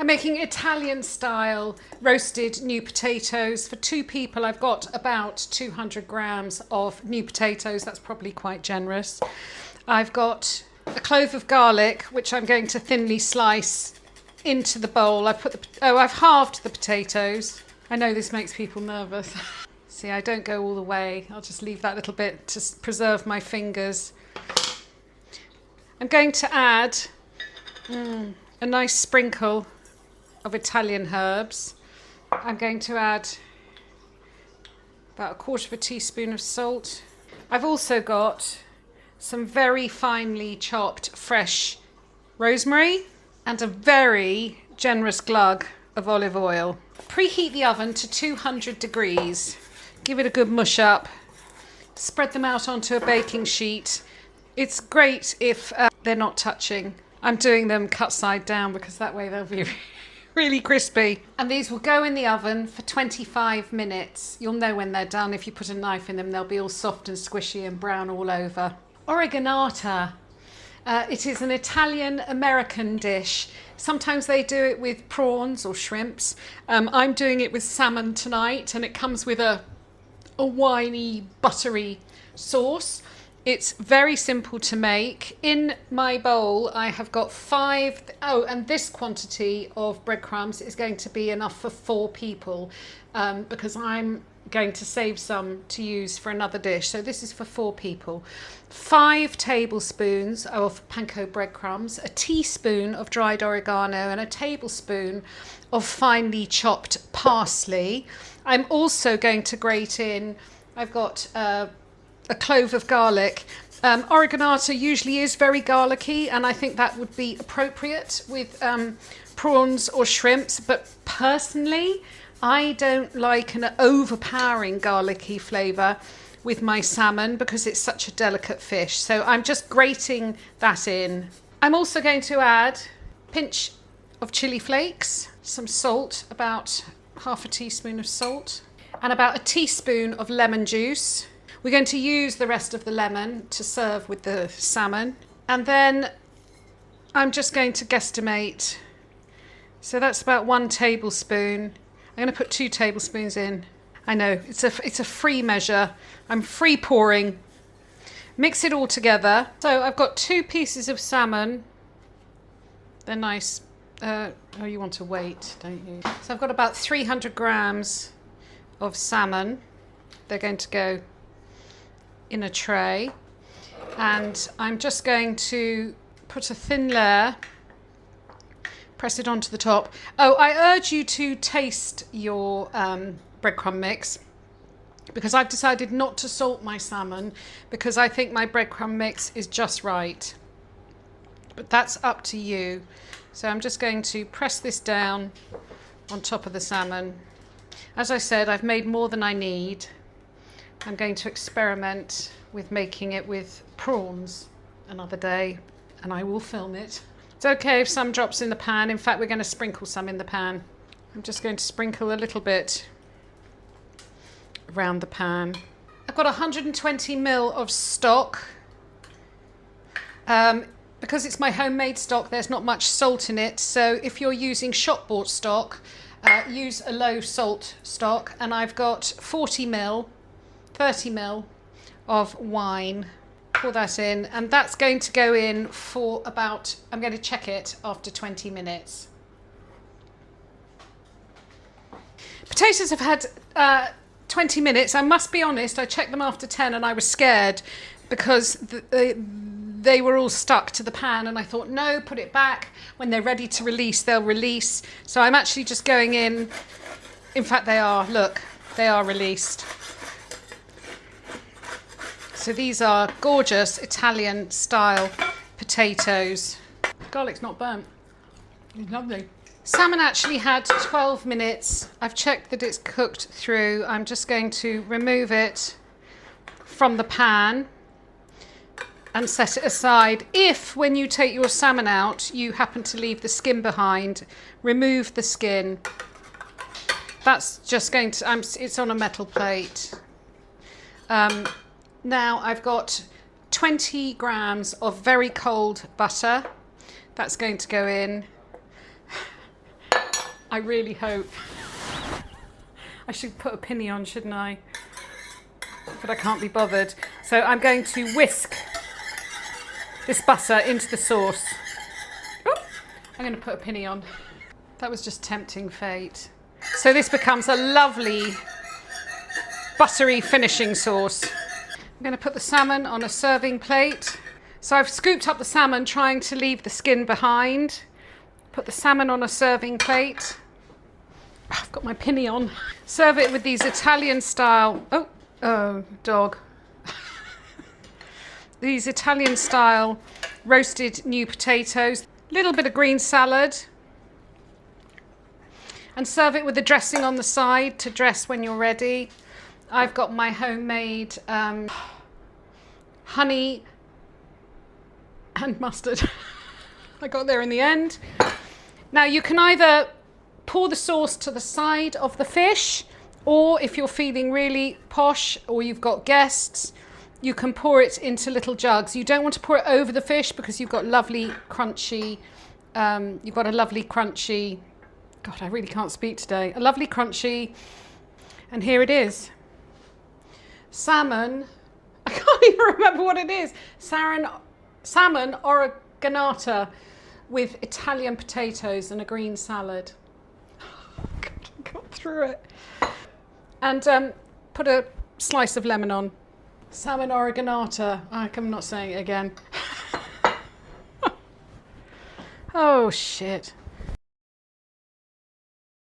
I'm making Italian style roasted new potatoes. For 2 people, I've got about 200 grams of new potatoes. That's probably quite generous. I've got a clove of garlic, which I'm going to thinly slice into the bowl. I've halved the potatoes. I know this makes people nervous. See, I don't go all the way. I'll just leave that little bit to preserve my fingers. I'm going to add a nice sprinkle of Italian herbs. I'm going to add about 1/4 teaspoon of salt. I've also got some very finely chopped fresh rosemary and a very generous glug of olive oil. Preheat the oven to 200 degrees. Give it a good mush up. Spread them out onto a baking sheet. It's great if they're not touching. I'm doing them cut side down because that way they'll be really crispy. And these will go in the oven for 25 minutes. You'll know when they're done. If you put a knife in them, they'll be all soft and squishy and brown all over. Oreganata. It is an Italian-American dish. Sometimes they do it with prawns or shrimps. I'm doing it with salmon tonight, and it comes with a winey, buttery sauce. It's very simple to make. In my bowl, I have got 5, and this quantity of breadcrumbs is going to be enough for 4 people because I'm going to save some to use for another dish. So this is for 4 people. 5 tablespoons of panko breadcrumbs, a teaspoon of dried oregano, and a tablespoon of finely chopped parsley. I'm also going to grate in, I've got a clove of garlic. Oreganata usually is very garlicky, and I think that would be appropriate with prawns or shrimps, but personally I don't like an overpowering garlicky flavour with my salmon because it's such a delicate fish. So I'm just grating that in. I'm also going to add a pinch of chili flakes, some salt, about 1/2 teaspoon of salt, and about a teaspoon of lemon juice. We're going to use the rest of the lemon to serve with the salmon. And then I'm just going to guesstimate. So that's about 1 tablespoon. I'm going to put 2 tablespoons in. I know, it's a free measure. I'm free pouring. Mix it all together. So I've got 2 pieces of salmon. They're nice. You want to wait, don't you? So I've got about 300 grams of salmon. They're going to go in a tray, and I'm just going to put a thin layer, press it onto the top. I urge you to taste your breadcrumb mix, because I've decided not to salt my salmon because I think my breadcrumb mix is just right, but that's up to you. So I'm just going to press this down on top of the salmon. As I said, I've made more than I need. I'm going to experiment with making it with prawns another day, and I will film it. It's okay if some drops in the pan. In fact, we're going to sprinkle some in the pan. I'm just going to sprinkle a little bit around the pan. I've got 120 ml of stock. Because it's my homemade stock, there's not much salt in it. So if you're using shop bought stock, use a low salt stock. And I've got 40 ml, 30 ml of wine. Pour that in, and that's going to go in for about, I'm going to check it after 20 minutes. Potatoes have had 20 minutes. I must be honest, I checked them after 10 and I was scared because they were all stuck to the pan, and I thought, no, put it back. When they're ready to release, they'll release. So I'm actually just going in. In fact, they are, look, they are released. So these are gorgeous Italian style potatoes. Garlic's not burnt. It's lovely. Salmon actually had 12 minutes. I've checked that it's cooked through. I'm just going to remove it from the pan and set it aside. If when you take your salmon out, you happen to leave the skin behind, remove the skin. That's just going to, it's on a metal plate. Now I've got 20 grams of very cold butter. That's going to go in. I really hope. I should put a penny on, shouldn't I? But I can't be bothered. So I'm going to whisk this butter into the sauce. Oop, I'm going to put a penny on. That was just tempting fate. So this becomes a lovely buttery finishing sauce. I'm going to put the salmon on a serving plate. So I've scooped up the salmon, trying to leave the skin behind. Put the salmon on a serving plate. I've got my penny on. Serve it with these Italian style, oh dog. These Italian style roasted new potatoes. A little bit of green salad. And serve it with the dressing on the side to dress when you're ready. I've got my homemade honey and mustard. I got there in the end. Now you can either pour the sauce to the side of the fish, or if you're feeling really posh or you've got guests, you can pour it into little jugs. You don't want to pour it over the fish because you've got lovely crunchy, God, I really can't speak today. A lovely crunchy, and here it is. Salmon, I can't even remember what it is. Salmon Oreganata with Italian potatoes and a green salad. God, I got through it. And put a slice of lemon on. Salmon Oreganata. I'm not saying it again. Oh, shit.